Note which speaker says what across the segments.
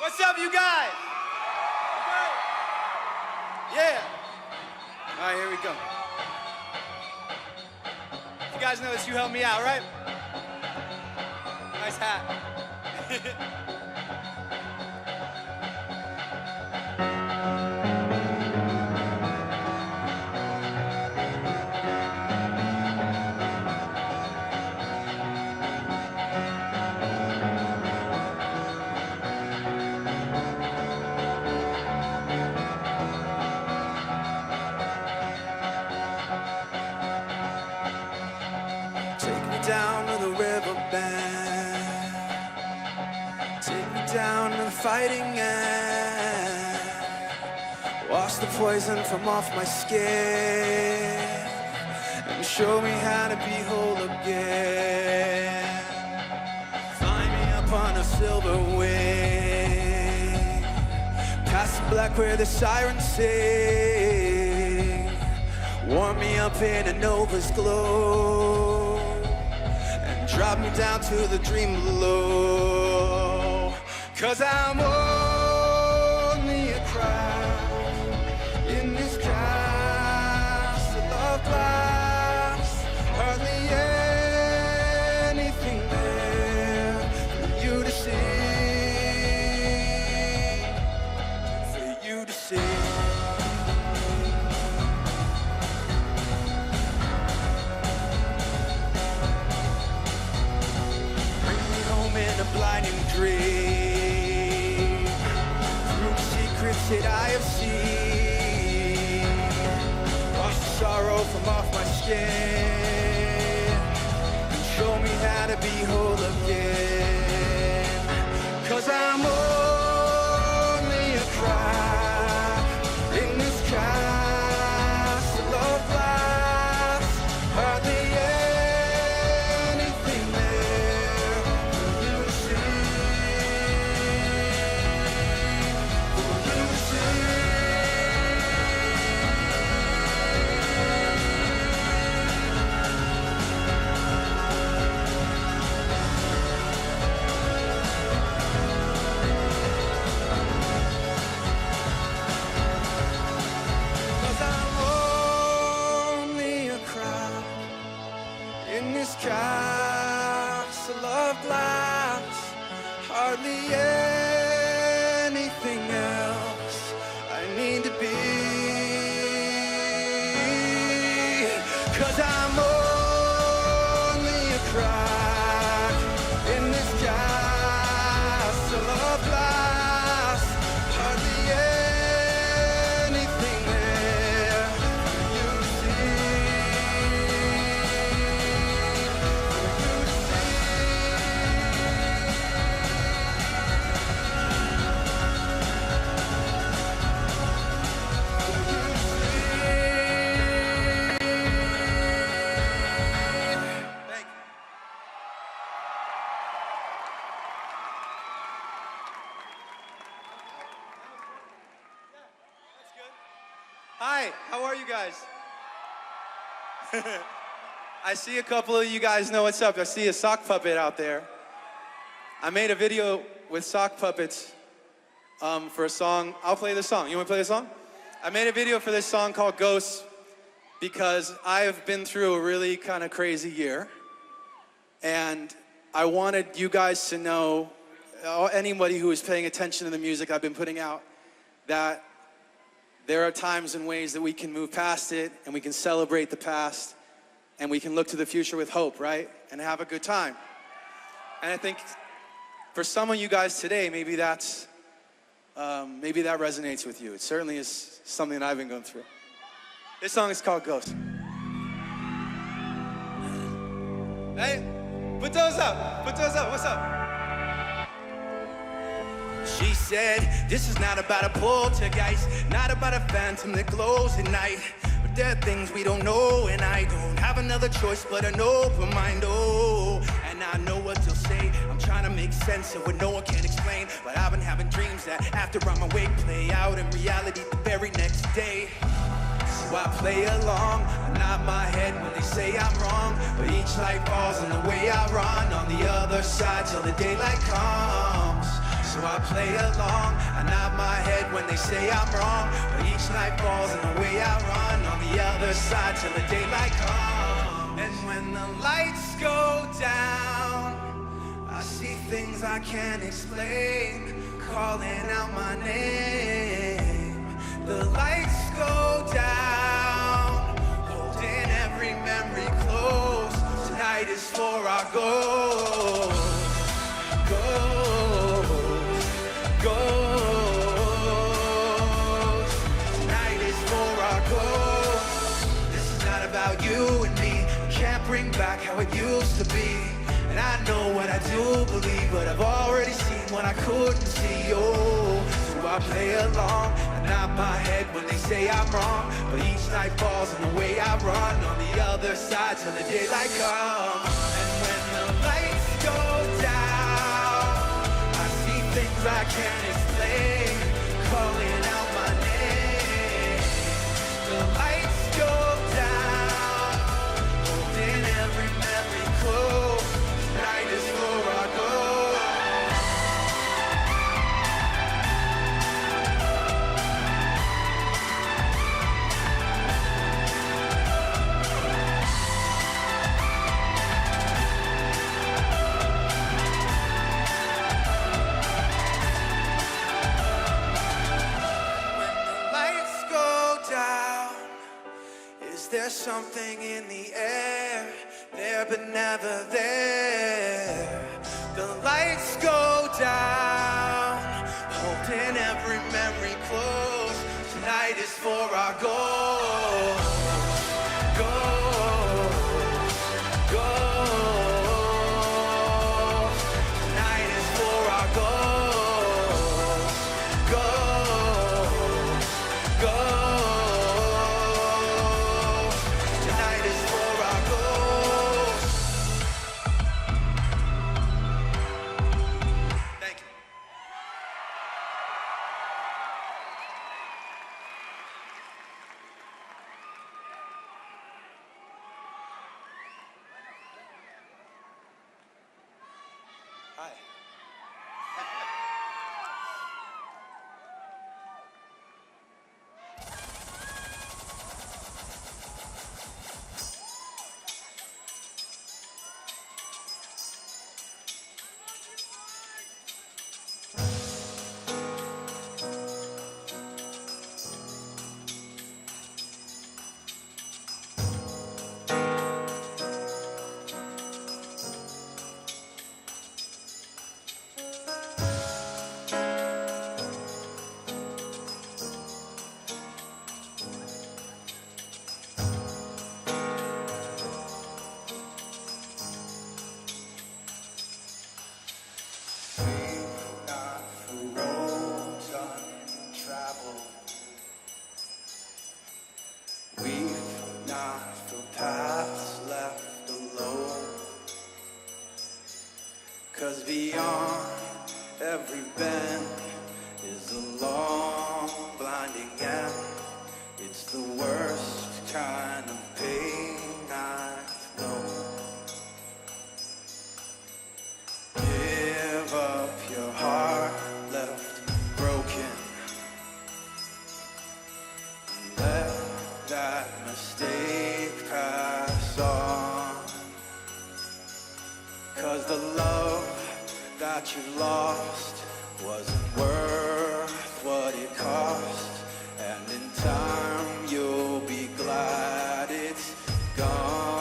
Speaker 1: What's up, you guys? Yeah. All right, here we go. You guys know this, you helped me out, right? Nice hat.
Speaker 2: Down to the riverbed, take me down to the fighting end, wash the poison from off my skin, and show me how to be whole again. Fly me up on a silver wing, past the black where the sirens sing, warm me up in a Nova's glow, drop me down to the dream below. 'Cause I'm only a cry in this castle of glass. Hardly anything there for you to see, for you to see. In a blinding dream, through secrets that I have seen, wash the sorrow from off my skin, and show me how to be whole again. 'Cause I'm only a crack in this castle of glass, hardly anything there for you to see, for you to see. Cause I'm only a crack in this castle of glass, hardly anything else I need to be. 'Cause I'm only a crack in this castle of glass, hardly anything there for you to see, for you to see. Thank you.
Speaker 1: Hi, how are you guys? I see a couple of you guys know what's up. I see a sock puppet out there. I made a video with sock puppets for a song. I'll play the song. You want to play the song? I made a video for this song called Ghosts because I have been through a really kind of crazy year. And I wanted you guys to know, anybody who is paying attention to the music I've been putting out, that there are times and ways that we can move past it and we can celebrate the past and we can look to the future with hope, right? And have a good time. And I think for some of you guys today, maybe that resonates with you. It certainly is something that I've been going through. This song is called Ghost. Hey, put those up, what's up?
Speaker 2: She said, this is not about a poltergeist, not about a phantom that glows at night. But there are things we don't know, and I don't have another choice but an open mind, oh. And I know what they'll say, I'm trying to make sense of what no one can explain. But I've been having dreams that after I'm awake play out in reality the very next day. So I play along, I nod my head when they say I'm wrong. But each light falls in the way I run on the other side till the daylight comes. So So I play along, I nod my head when they say I'm wrong, but each night falls in the way I run on the other side till the daylight comes. And when the lights go down, I see things I can't explain, calling out my name. The lights go down, holding every memory close. Tonight is for our goals. Tonight is for our goals. This is not about you and me. We can't bring back how it used to be. And I know what I do believe, but I've already seen what I couldn't see. Oh, so I play along, I nod my head when they say I'm wrong, but each night falls in the way I run on the other side till the daylight comes. And when the lights go down, I see things I can't explain, calling out my name. The lights go down, holding every memory close. Night is for our goal. When the lights go down, is there something in the air? There but never there. The lights go down, holding every memory close. Tonight is for our goal. Tonight is for our goal. Tonight is for our goals. Thank you. Hi. Roads untraveled. We've not the paths left alone. 'Cause beyond every bend is a long blinding end. It's the worst kind of pain I've known. Give up your heart left broken. Let that mistake pass on. 'Cause the love that you lost wasn't worth what it cost. And in time you'll be glad it's gone.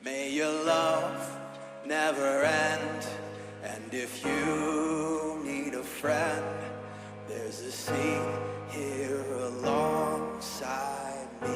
Speaker 2: May your love never end, and if you need a friend. There's a seat here alongside me.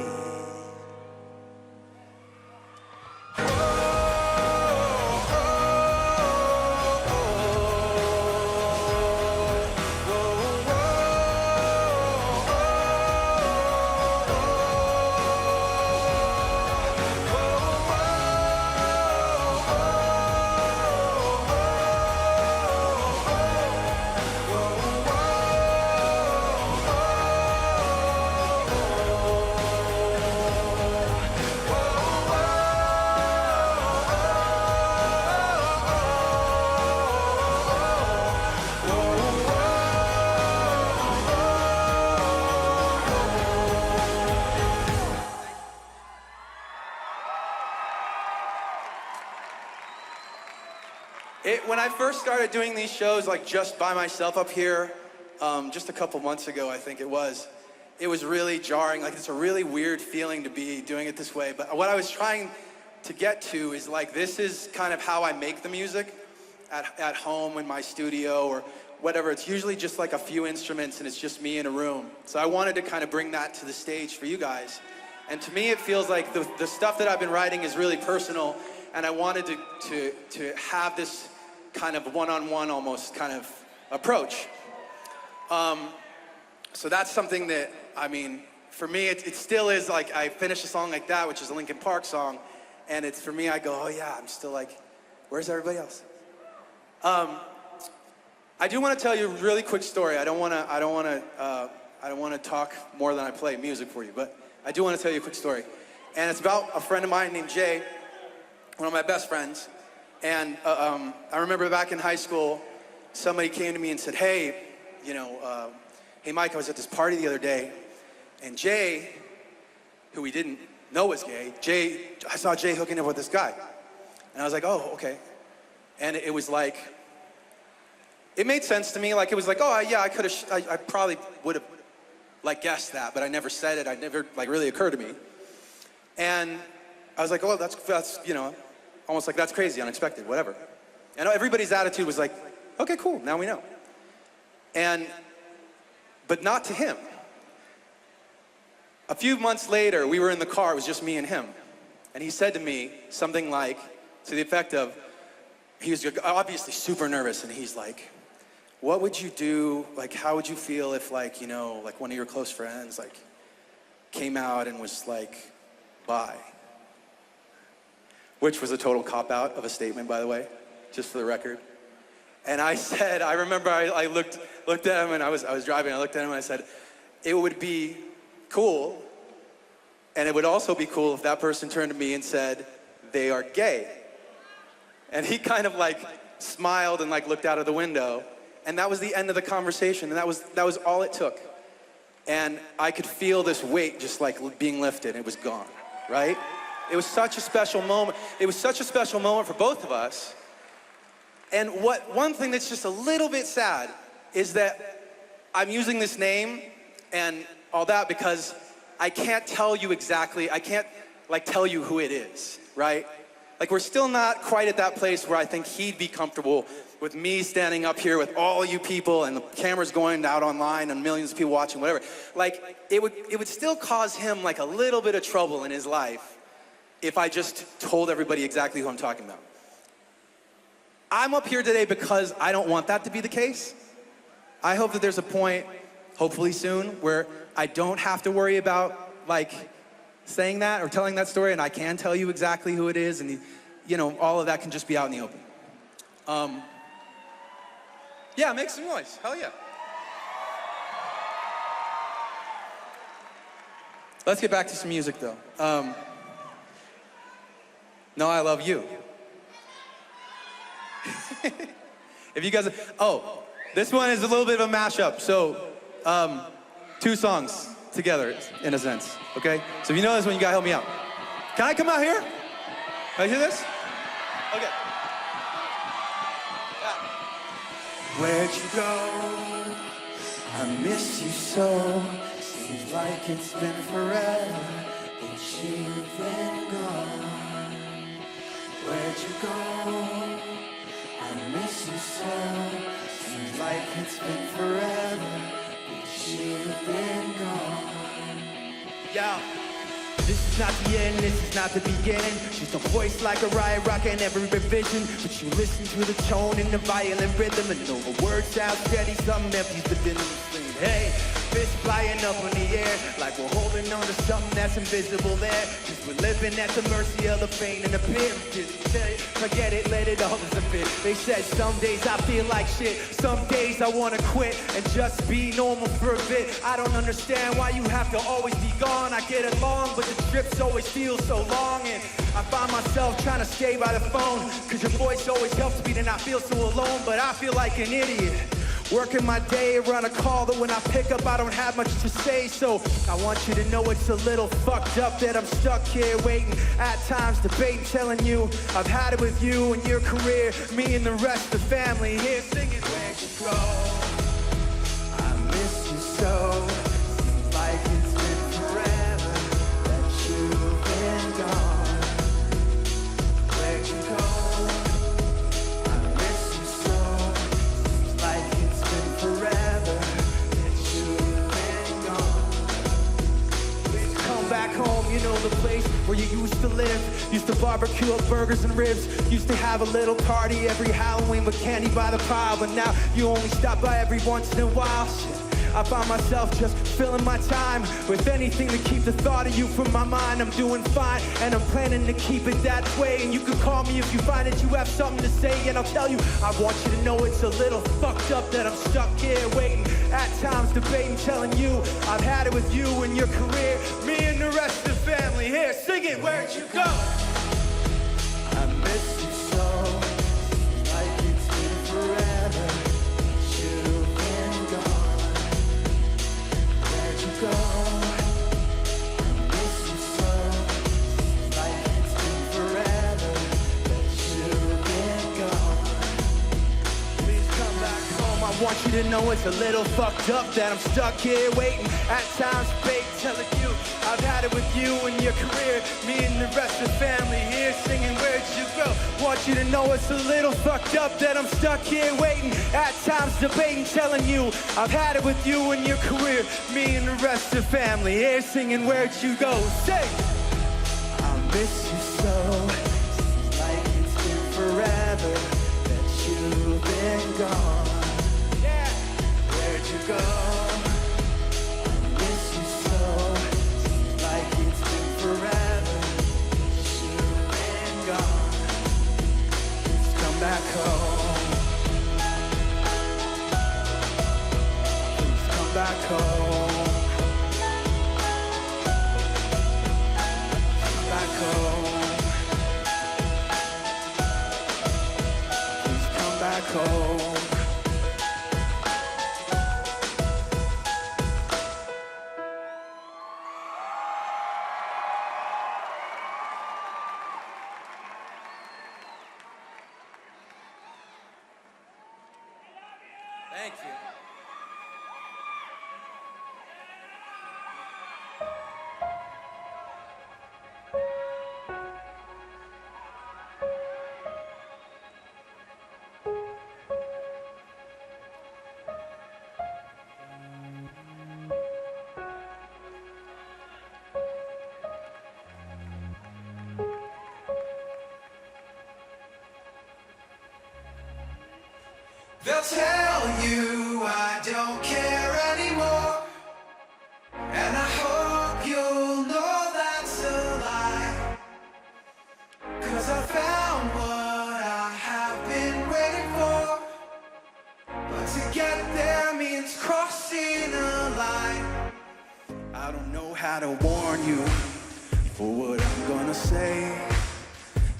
Speaker 2: When I first started doing these shows, like just by myself up here, just a couple months ago, I think it was really jarring. Like, it's a really weird feeling to be doing it this way. But what I was trying to get to is like, this is kind of how I make the music at home in my studio or whatever. It's usually just like a few instruments and it's just me in a room. So I wanted to kind of bring that to the stage for you guys. And to me, it feels like the stuff that I've been writing is really personal, and I wanted to have this kind of one-on-one almost kind of approach. So that's something that, I mean, for me, it still is like, I finish a song like that, which is a Linkin Park song, and it's, for me, I go, oh yeah, I'm still like, where's everybody else? I do want to tell you a really quick story. I don't want to talk more than I play music for you, but I do want to tell you a quick story. And it's about a friend of mine named Jay, one of my best friends. And I remember back in high school, somebody came to me and said, hey, hey Mike, I was at this party the other day, and Jay, who we didn't know was gay, I saw Jay hooking up with this guy. And I was like, oh, okay. And it was like, it made sense to me. Like, it was like, oh, yeah, I probably would have like guessed that, but I never said it. I never like really occurred to me. And I was like, oh, that's almost like that's crazy, unexpected, whatever. And everybody's attitude was like, okay, cool, now we know. But not to him. A few months later, we were in the car, it was just me and him. And he said to me something like, to the effect of, he was obviously super nervous, and he's like, what would you do, like, how would you feel if, like, like one of your close friends, like, came out and was like, bi? Which was a total cop-out of a statement, by the way, just for the record. And I said, I remember I looked at him, and I was driving, I looked at him and I said, it would be cool, and it would also be cool if that person turned to me and said, they are gay. And he kind of like smiled and like looked out of the window, and that was the end of the conversation, and that was all it took. And I could feel this weight just like being lifted, and it was gone, right? It was such a special moment. It was such a special moment for both of us. And one thing that's just a little bit sad is that I'm using this name and all that because I can't tell you exactly, I can't like tell you who it is, right? Like, we're still not quite at that place where I think he'd be comfortable with me standing up here with all you people and the cameras going out online and millions of people watching, whatever. Like, it would still cause him like a little bit of trouble in his life if I just told everybody exactly who I'm talking about. I'm up here today because I don't want that to be the case. I hope that there's a point, hopefully soon, where I don't have to worry about like saying that or telling that story, and I can tell you exactly who it is, and all of that can just be out in the open. Yeah, make some noise, hell yeah. Let's get back to some music though. No, I Love You. If you guys, this one is a little bit of a mashup, so 2 songs together, in a sense, okay? So if you know this one, you gotta help me out. Can I come out here? Can I hear this? Okay. Yeah. Where'd you go? I miss you so. Seems like it's been forever that you've been gone. Where'd you go? I miss you so. Seems like like it's been forever that you've been gone. Yeah. This is not the end, this is not the beginning. She's a voice like a riot rock in every revision. But you listen to the tone and the violent rhythm, and know the words sound steady, something empty's within the stream. Hey, fists flying up in the air, like we're holding on to something that's invisible there. Cause we're living at the mercy of the pain and the pain. Forget it, let it all disappear. They said some days I feel like shit, some days I wanna quit and just be normal for a bit. I don't understand why you have to always be gone. I get along, but the trips always feel so long, and I find myself trying to stay by the phone, cause your voice always helps me to not feel so alone. But I feel like an idiot, working my day around a call that when I pick up I don't have much to say. So I want you to know it's a little fucked up that I'm stuck here waiting, at times debating, telling you I've had it with you and your career, me and the rest of the family here singing, where'd you go? I miss you so. Seems like it's been forever that you've been gone. Where'd you go? I miss you so. Seems like it's been forever that you've been gone. Please come back home, you know the place where you used to live. Used to barbecue up burgers and ribs. Used to have a little party every Halloween with candy by the pile. But now you only stop by every once in a while. Shit. I find myself just filling my time with anything to keep the thought of you from my mind. I'm doing fine, and I'm planning to keep it that way. And you can call me if you find that you have something to say, and I'll tell you, I want you to know it's a little fucked up that I'm stuck here waiting, at times debating, telling you I've had it with you and your career, me and the rest of the family here singing, where'd you go? I miss you so, like it's been forever. You've been gone. Where'd you go? I miss you so, like it's been forever that you've been gone. Please come back home. I want you to know it's a little fucked up that I'm stuck here waiting, at times fake, telling you I've had it with you and your career, me and the rest of the family here singing, where'd you go? Want you to know it's a little fucked up that I'm stuck here waiting, at times debating, telling you I've had it with you and your career, me and the rest of the family here singing, where'd you go? Say, I miss you so, seems like it's been forever that you've been gone. Yeah, where'd you go? Back home. Please come back home. Come back home. Please come back home.
Speaker 1: Thank you.
Speaker 2: They'll tell you I don't care anymore, and I hope you'll know that's a lie. Cause I found what I have been waiting for, but to get there means crossing a line. I don't know how to warn you for what I'm gonna say,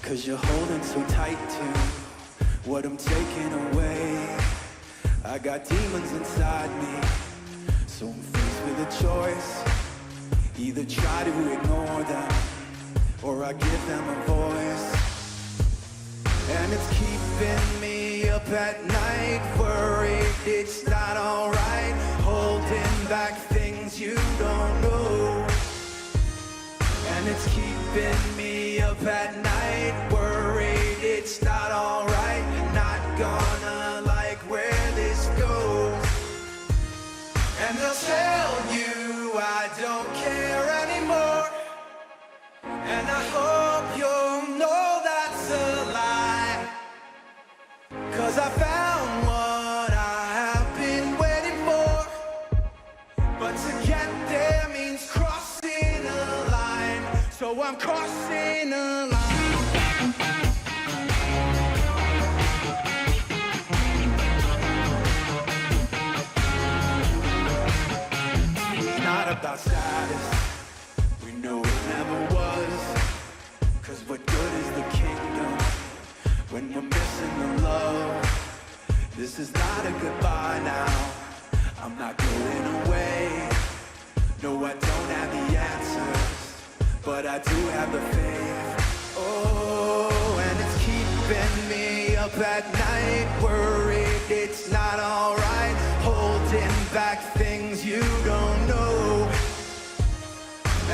Speaker 2: cause you're holding so tight to what I'm taking away. I got demons inside me, so I'm faced with a choice. Either try to ignore them, or I give them a voice. And it's keeping me up at night, worried it's not alright, holding back things you don't know. And it's keeping me up at night, worried it's not alright, not gonna like where this goes. And they'll tell you I don't care anymore. And I hope you'll know that's a lie. 'Cause I found what I have been waiting for. But to get there means crossing a line. So I'm crossing a line. It's not about status. We know it never was. 'Cause what good is the kingdom when we're missing the love? This is not a goodbye now. I'm not going away. No, I don't have the answers, but I do have the faith. Oh, and it's keeping me up at night, worried it's not alright, holding back things you don't know.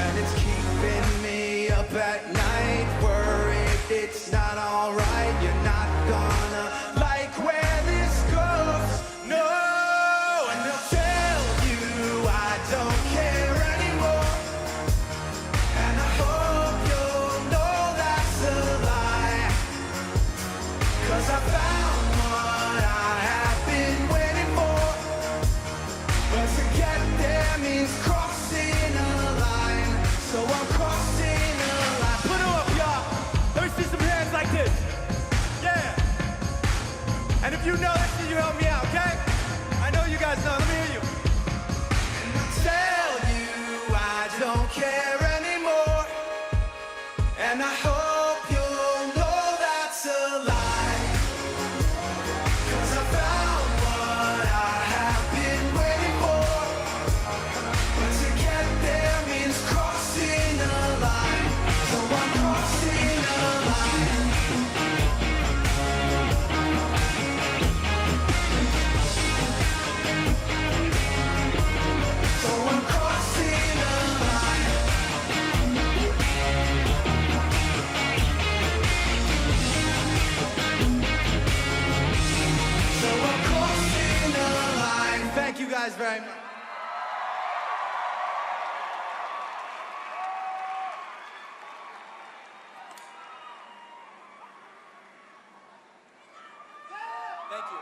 Speaker 2: And it's keeping me up at night, worried it's not alright. You're not gonna like where this goes, no. And they'll tell you I don't care anymore. And I hope you'll know that's a lie. 'Cause I found what I have been waiting for. But to get there means crossing a line. So I'm crossing a line. Put them up, y'all. Let me see some hands like this. Yeah. And if you know this, you help me out, okay? I know you guys know. Let me hear you. And I'll tell you I don't care anymore. And I hope you'll know that's a lie. 'Cause I found what I have been waiting for. But to get there means crossing a line. So I'm crossing a line. So I'm crossing a line. So I'm crossing a line. Thank you guys very much. Thank you.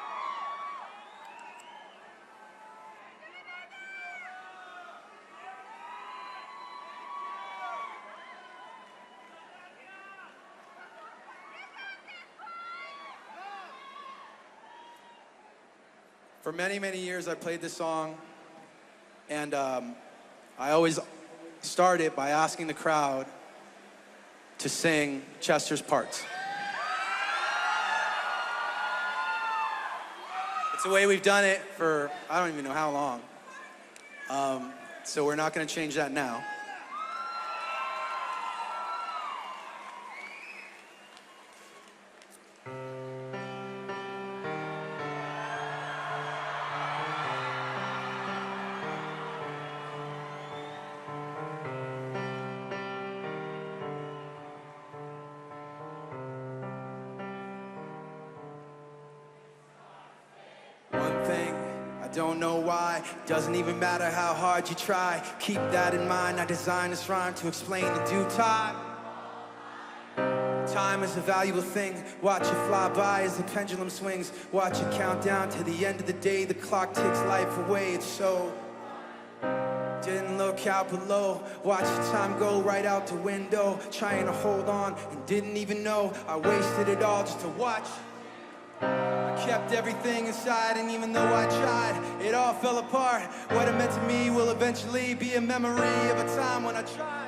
Speaker 1: For many, many years, I played this song, and I always started by asking the crowd to sing Chester's parts. It's the way we've done it for, I don't even know how long. So we're not gonna change that now. One thing, I don't know why, doesn't even matter how hard you try. Keep that in mind, I designed this rhyme to explain in due time. Time is a valuable thing, watch it fly by as the pendulum swings. Watch it count down to the end of the day, the clock takes life away, it's so. Didn't look out below, watch the time go right out the window. Trying to hold on and didn't even know I wasted it all just to watch. I kept everything inside, and even though I tried, it all fell apart. What it meant to me will eventually be a memory of a time when I tried.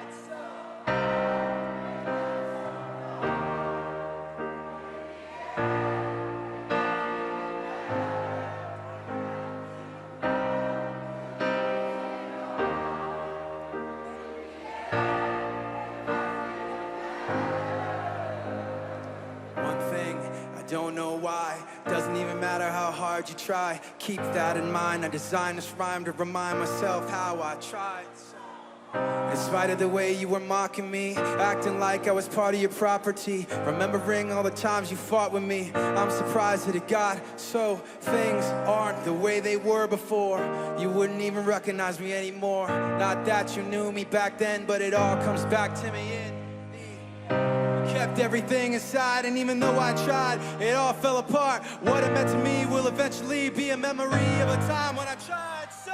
Speaker 1: Don't know why, doesn't even matter how hard you try. Keep that in mind, I designed this rhyme to remind myself how I tried. In spite of the way you were mocking me, acting like I was part of your property, remembering all the times you fought with me, I'm surprised that it got so things aren't
Speaker 2: the way they were before. You wouldn't even recognize me anymore. Not that you knew me back then, but it all comes back to me in me. Kept everything inside, and even though I tried, it all fell apart. What it meant to me will eventually be a memory of a time when I tried so.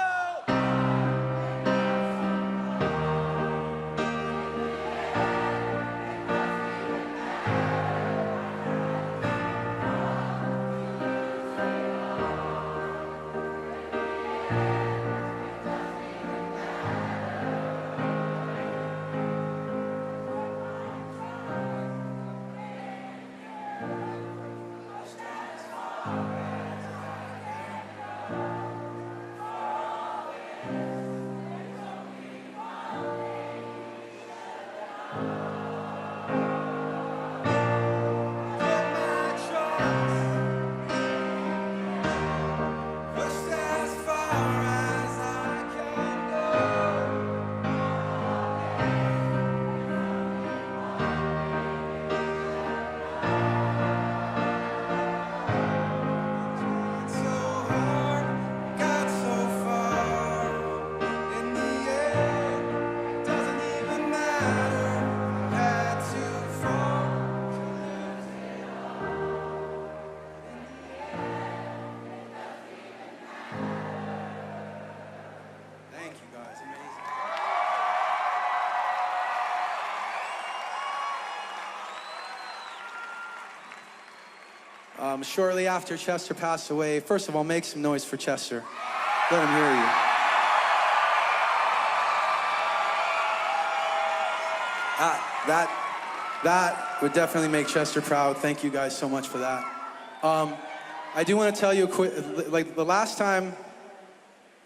Speaker 2: Shortly after Chester passed away, first of all, make some noise for Chester. Let him hear you. That would definitely make Chester proud. Thank you guys so much for that. I do want to tell you a quick, like the last time,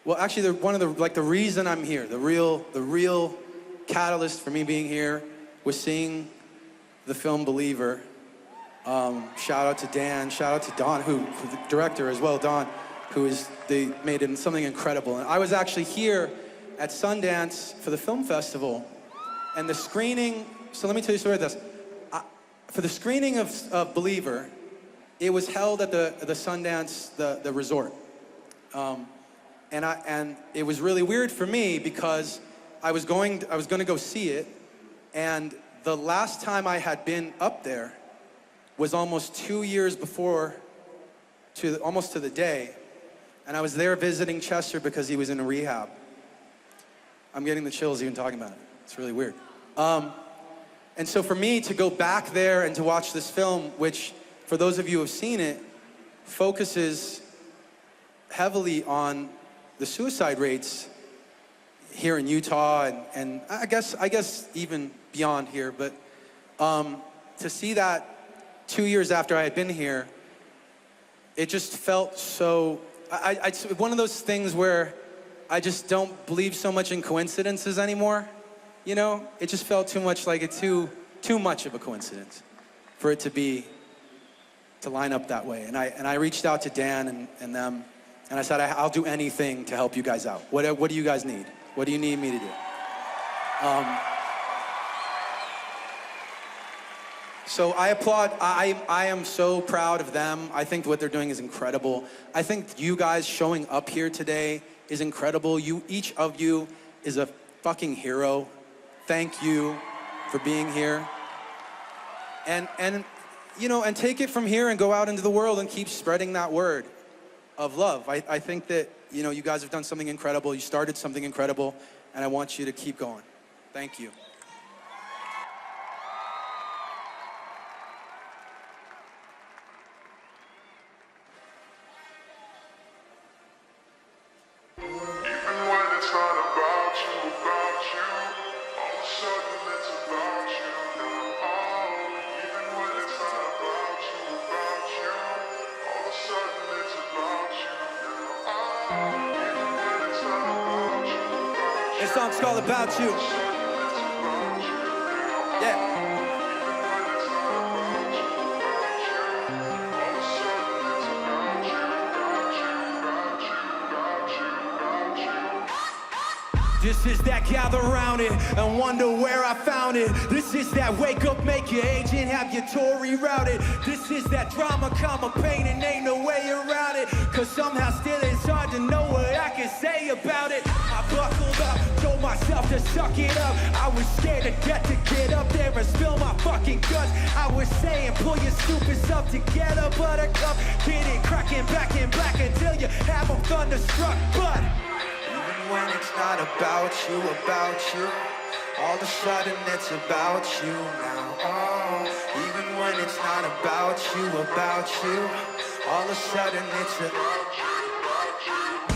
Speaker 2: well, actually, the reason I'm here, the real catalyst for me being here was seeing the film Believer. Shout out to Dan, shout out to Don, who the director as well, Don, they made it something incredible. And I was actually here at Sundance for the film festival, and the screening, so let me tell you a story about this. For the screening of Believer, it was held at the Sundance, the resort. And it was really weird for me because I was going to go see it, and the last time I had been up there was almost 2 years before, almost to the day, and I was there visiting Chester because he was in a rehab. I'm getting the chills even talking about it. It's really weird. And so for me to go back there and to watch this film, which for those of you who have seen it, focuses heavily on the suicide rates here in Utah and I guess even beyond here, but to see that 2 years after I had been here, it just felt so, it's one of those things where I just don't believe so much in coincidences anymore, you know? It just felt too much like it's too much of a coincidence for it to line up that way. And I reached out to Dan and them, and I said, I'll do anything to help you guys out. What do you guys need? What do you need me to do? So I applaud, I am so proud of them. I think what they're doing is incredible. I think you guys showing up here today is incredible. Each of you is a fucking hero. Thank you for being here. And you know, and take it from here and go out into the world and keep spreading that word of love. I think that, you know, you guys have done something incredible. You started something incredible, and I want you to keep going. Thank you. This song's called About You. Yeah. This is that gather round it and wonder where I found it. This is that wake up, make your agent, have your Tory routed. This is that drama, comma, pain, and ain't no way around it. it, cause somehow still it's hard to know what I can say about it. I buckled up, told myself to suck it up. I was scared to death to get up there and spill my fucking guts. I was saying pull your stupid stuff together, buttercup. Get it cracking back in black until you have them thunderstruck. But even when it's not about you, all of a sudden it's about you now. Oh, even when it's not about you, all of a sudden it's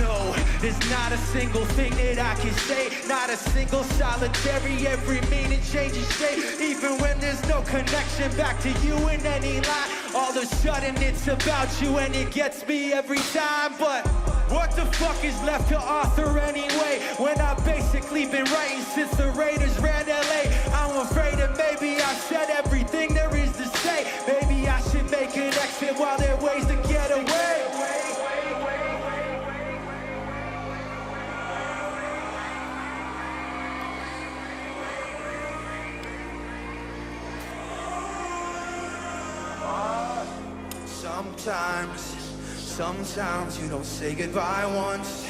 Speaker 2: no, there's not a single thing that I can say. Not a single solitary, every minute changes shape. Even when there's no connection back to you in any line, all of a sudden it's about you and it gets me every time. But what the fuck is left to author anyway, when I've basically been writing since the Raiders ran LA? I'm afraid that maybe I said everything there is to say. Maybe I should make an exit while there are ways to get away. Sometimes you don't say goodbye once.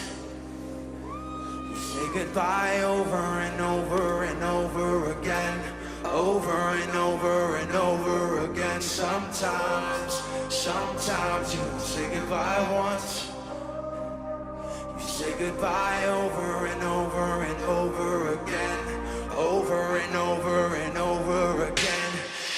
Speaker 2: You say goodbye over and over and over again. Over and over and over again. Sometimes you don't say goodbye once. You say goodbye over and over and over again. Over and over and over again.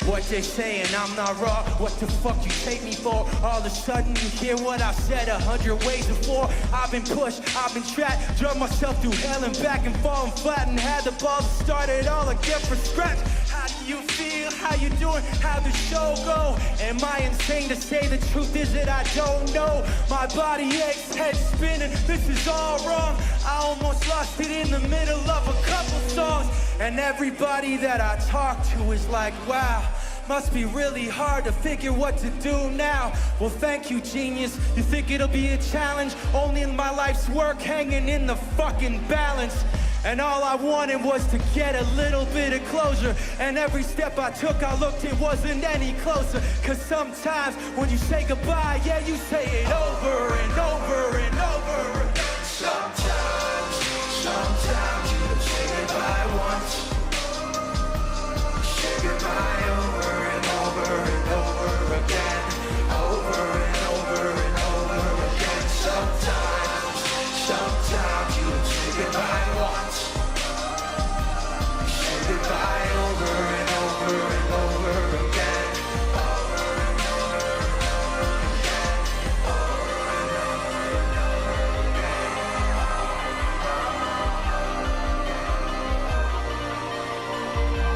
Speaker 2: What they saying, I'm not raw. What the fuck you take me for? All of a sudden you hear what I've said 100 ways before. I've been pushed, I've been trapped, drug myself through hell and back and falling flat and had the balls to start it all again from scratch. How do you feel? How you doing? How the show go? Am I insane to say the truth is that I don't know? My body aches, head spinning, this is all wrong. I almost lost it in the middle of a couple songs. And everybody that I talk to is like, wow, must be really hard to figure what to do now. Well, thank you, genius. You think it'll be a challenge? Only in my life's work hanging in the fucking balance. And all I wanted was to get a little bit of closure. And every step I took, I looked, it wasn't any closer. Cause sometimes when you say goodbye, yeah, you say it over and over and over again. Sometimes you don't say goodbye once. Say goodbye over and over and over again. Over and over and over again. Sometimes you don't say goodbye once. Say goodbye over and over and over again. Over and over and over again. Over and over and over again.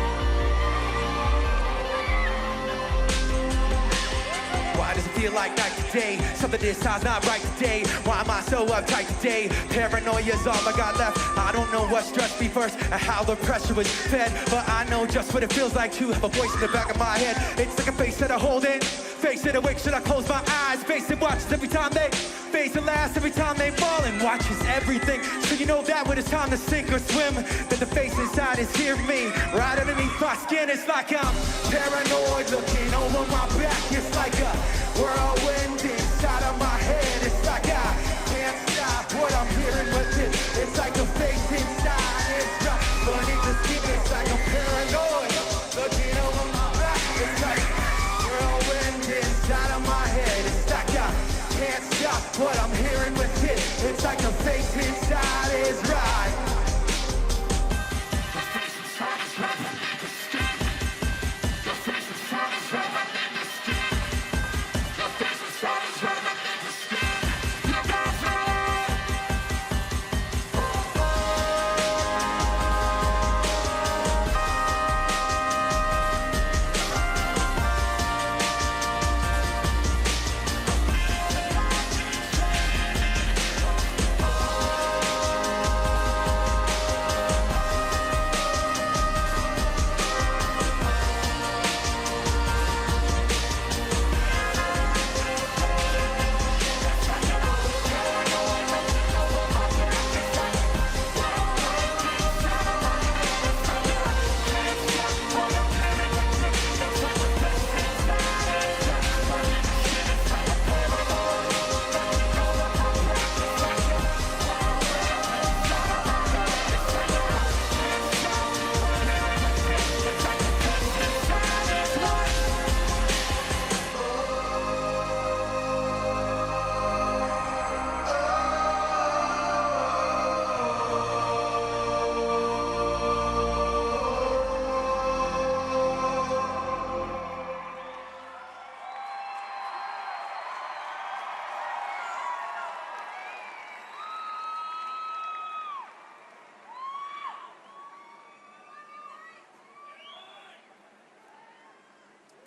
Speaker 2: Why does it feel like night today? Something this time's not right today. Why am I so uptight today? Paranoia's all I got left. I don't know what stressed me first and how the pressure was fed, but I know just what it feels like to have a voice in the back of my head. It's like a face that I hold in. Face it awake, should I close my eyes? Face it watches every time they face it last, every time they fall and watches everything. So you know that when it's time to sink or swim, that the face inside is hear me. Right underneath my skin, it's like I'm paranoid, looking over my back. It's like a whirlwind inside of my head. It's like I can't stop what I'm hearing, but it's like a face inside. It's right, but it just keeps. It's like I'm paranoid, looking over my back. It's like whirlwind inside of my head. It's like I can't stop what I'm hearing with it. It's like the face inside is right.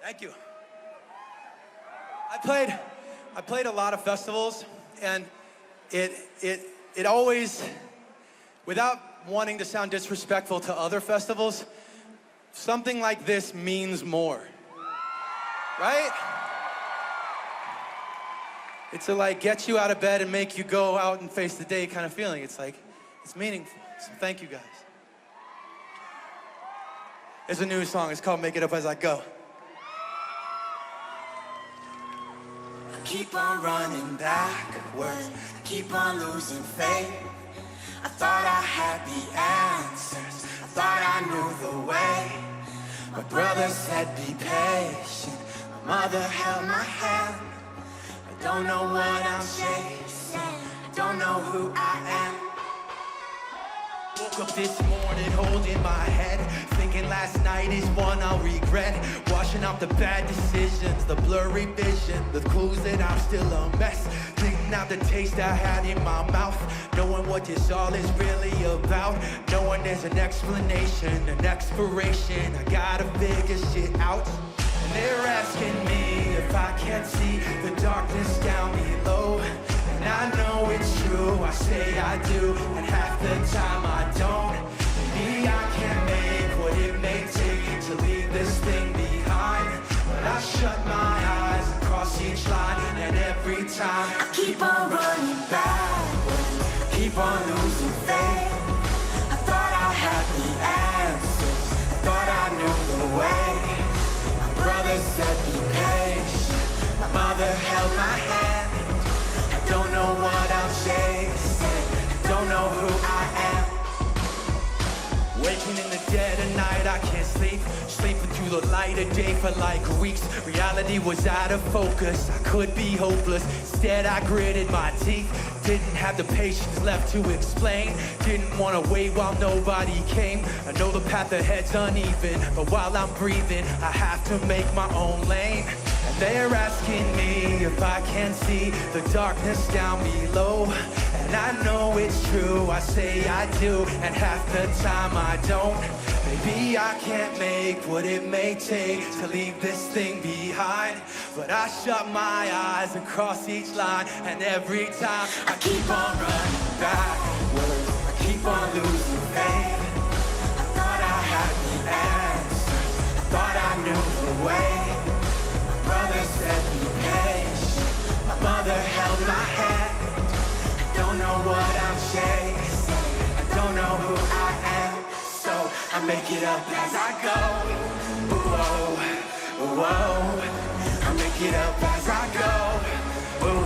Speaker 1: Thank you. I played a lot of festivals, and it always, without wanting to sound disrespectful to other festivals, something like this means more, right? It's a like get you out of bed and make you go out and face the day kind of feeling. It's like, it's meaningful. So thank you guys. It's a new song. It's called Make It Up As I Go.
Speaker 2: Keep on running backwards, keep on losing faith. I thought I had the answers, I thought I knew the way. My brother said be patient, my mother held my hand. I don't know what I'm chasing, I don't know who I am. Woke up this morning holding my head, thinking last night is one I'll regret. Washing out the bad decisions, the blurry vision, the clues that I'm still a mess. Thinking out the taste I had in my mouth, knowing what this all is really about. Knowing there's an explanation, an expiration, I gotta figure shit out. And they're asking me if I can't see the darkness down below. And I know it's true, I say I do, and half the time I don't. Maybe I can't make what it may take to leave this thing behind. But I shut my eyes and cross each line, and every time I keep on running backwards, keep on losing faith. I thought I had the answers, I thought I knew the way. My brother said be patient, my mother held my hand. Don't know what I'm chasing, don't know who I am. Waking in the dead of night, I can't sleep. Sleeping through the light of day for like weeks. Reality was out of focus, I could be hopeless. Instead I gritted my teeth. Didn't have the patience left to explain. Didn't want to wait while nobody came. I know the path ahead's uneven, but while I'm breathing, I have to make my own lane. They're asking me if I can see the darkness down below. And I know it's true, I say I do, and half the time I don't. Maybe I can't make what it may take to leave this thing behind. But I shut my eyes and cross each line, and every time I keep on running backwards, I keep on losing faith. I thought I had the answers, I thought I knew the way. Brother said be patient, my mother held my hand. I don't know what I'm chasing, I don't know who I am. So I make it up as I go. Whoa, whoa. I make it up as I go. Whoa,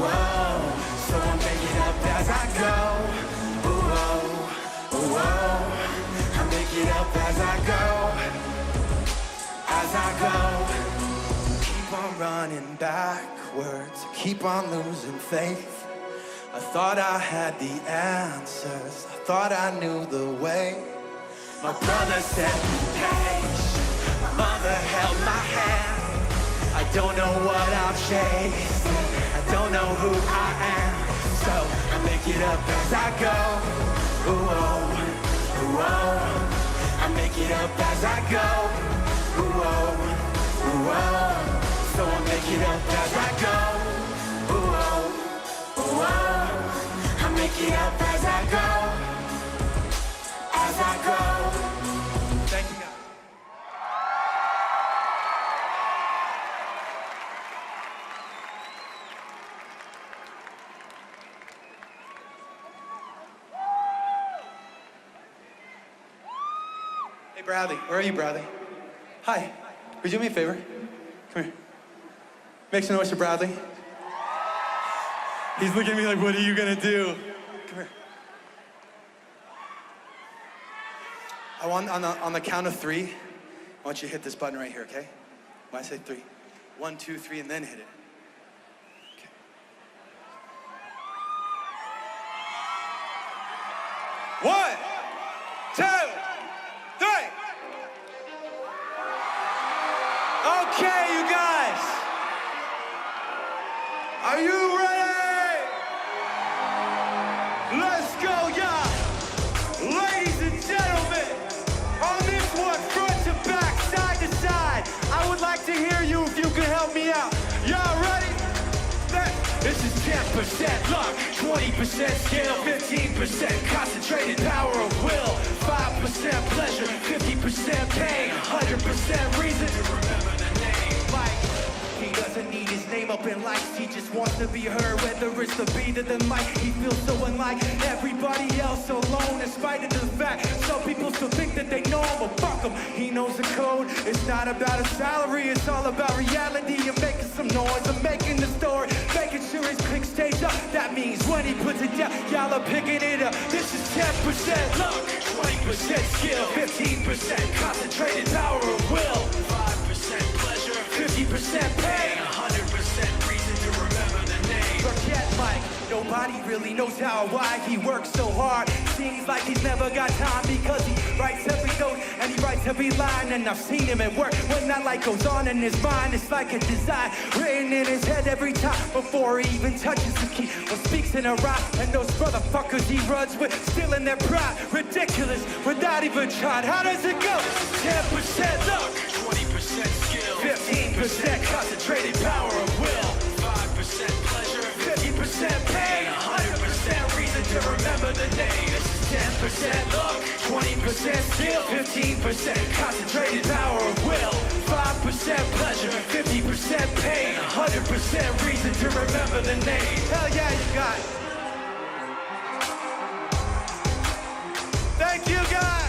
Speaker 2: whoa. So I make it up as I go. Whoa, whoa. I make it up as I go. As I go. Keep on running backwards, keep on losing faith. I thought I had the answers, I thought I knew the way. My brother said be patient, my mother held my hand. I don't know what I'm chasing, I don't know who I am. So I make it up as I go. Whoa, whoa. I make it up as I go. Whoa, whoa. So I make it up as I go. Whoa, whoa. I make it up as I go. As I go. Thank you, guys. Hey, Bradley. Where are you, Bradley? Hi. Would you do me a favor? Come here. Make some noise for Bradley. He's looking at me like, what are you gonna do? Come here. I want, on the count of 3, I want you to hit this button right here, okay? When I say 3. 1, 2, 3, and then hit it. Okay. 1, 2, 3. Okay, you guys. Are you ready? Let's go, y'all. Ladies and gentlemen, on this one, front to back, side to side, 10% luck, 20% skill, 15% concentrated power of will, 5% pleasure, 50% pain, 100% reason to remember the name. Mike, he doesn't need his name up in lights, he just wants to be heard, whether it's the beat of the mic. He feels so unlike everybody else, alone in spite of the fact some people still think that they know him, but fuck him, he knows the code. It's not about his salary, it's all about reality and making some noise and making the story, making sure his pick stays up. That means when he puts it down, y'all are picking it up. This is 10% luck, 20% skill, 15% concentrated power of will, 5% pleasure, 50% pain, 100% reason to remember the name. Forget Mike, nobody really knows how or why he works so hard. Seems like he's never got time because he writes every note and he writes every line. And I've seen him at work when that light goes on in his mind. It's like a design written in his head every time before he even touches the key or speaks in a rhyme. And those motherfuckers he runs with still in their pride. Ridiculous without even trying. How does it go? 10% luck, 20% skill, 15% concentrated power of will, 5% pleasure, 50% pain, 100% reason to remember the name. This is 10% luck, 20% skill, 15% concentrated power of will, 5% pleasure, 50% pain, 100% reason to remember the name. Hell yeah, you got it. Thank you, guys.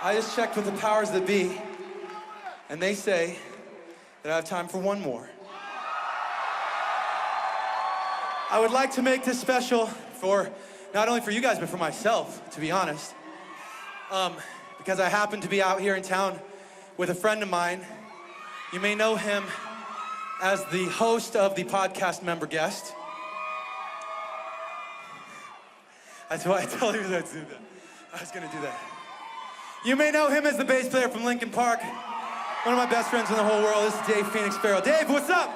Speaker 1: I just checked with the powers that be, and they say that I have time for one more. I would like to make this special for, not only for you guys, but for myself, to be honest. Because I happen to be out here in town with a friend of mine. You may know him as the host of the podcast Member Guest. That's why I told you that. I was gonna do that. You may know him as the bass player from Linkin Park. One of my best friends in the whole world. This is Dave Phoenix Farrell. Dave, what's up?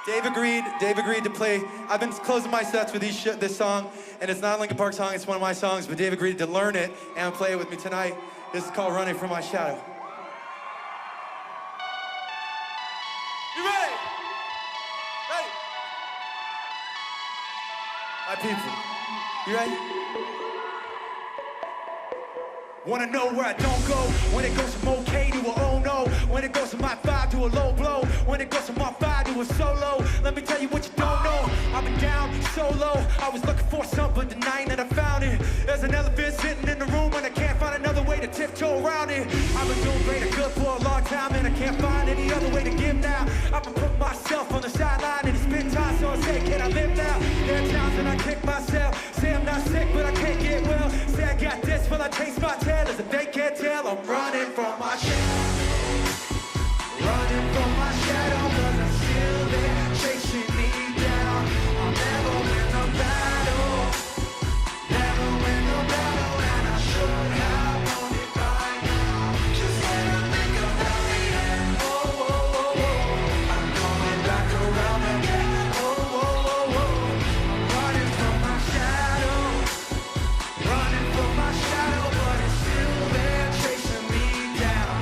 Speaker 1: Dave agreed to play. I've been closing my sets with this song, and it's not a Linkin Park song, it's one of my songs, but Dave agreed to learn it and play it with me tonight. This is called Running From My Shadow. You ready? Ready? My people, you ready? Wanna know where I don't go? When it goes from okay to a oh no. When it goes from my 5 to a low blow. When it goes from my 5 to a solo. Let me tell you what you don't know. I've been down so low. I was looking for something denying that I found it. There's an elephant sitting in the room and I can't find another way to tiptoe around it. I've been doing great and good for a long time and I can't find any other way to give now. I've been putting myself on the sideline and it's been time, so I say, can I live now? There are times when I kick myself. Say I'm not sick, but I can't get well. Say I got this, will I chase my tail? As if they can't tell, I'm running from my shadow. Running from my shadow, but I'm still there, chasing me down. I'll never win the battle. Never win the battle, and I should have won it by now. Just when I think about the end, oh, oh, oh, oh, I'm coming back around again. Oh, oh, oh, oh, I'm running from my shadow. Running from my shadow, but it's still there, chasing me down.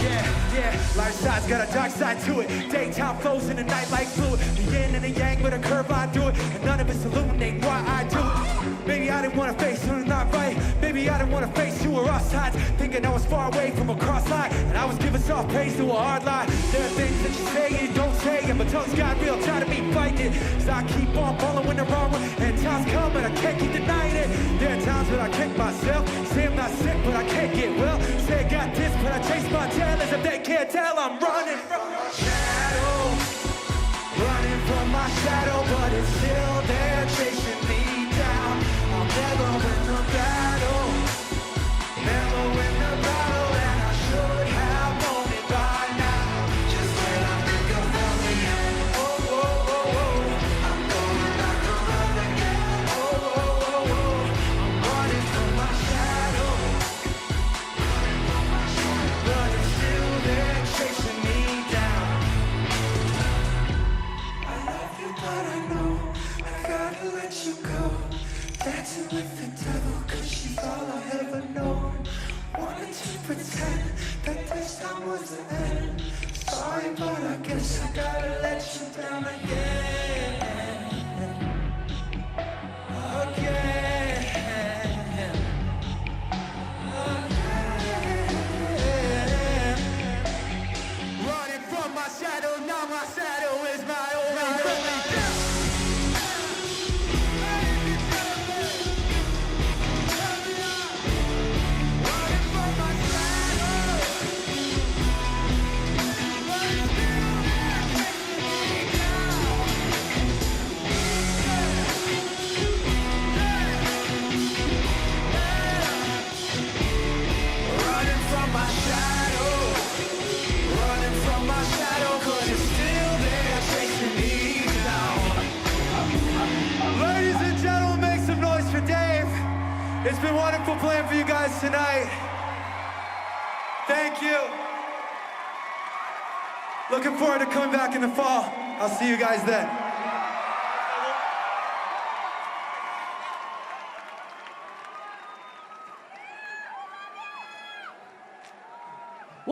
Speaker 1: Yeah, life's side's got a dark side to it. Daytime flows in the night like fluid. The yin and the yang with a curve I do it. And none of it's illuminating why I do it. Maybe I didn't want to face who's not right. Maybe I didn't want to face you or us sides. Thinking I was far away from a cross line. And I was giving soft praise to a hard line. There are things that you say and you don't say. And my tongue's got real, tired of me fighting it. So I keep on following the wrong way. And times come and I can't keep denying it. There are times when I kick myself. Say I'm not sick, but I can't get well. Say I got this, but I chase my tail. As if they can't tell, I'm running from my shadow. Running from my shadow, but it's still there, chasing me down. I'll never win the battle. Never win the battle, and I should have known it by now. Just when I think about the end, oh, oh, oh, oh, I'm
Speaker 2: pretend that this time was the end. Sorry, but I guess I gotta let you down again. Running from my shadow, now my shadow is my only It's been wonderful playing for you guys tonight. Thank you. Looking forward to coming back in the fall. I'll see you guys then.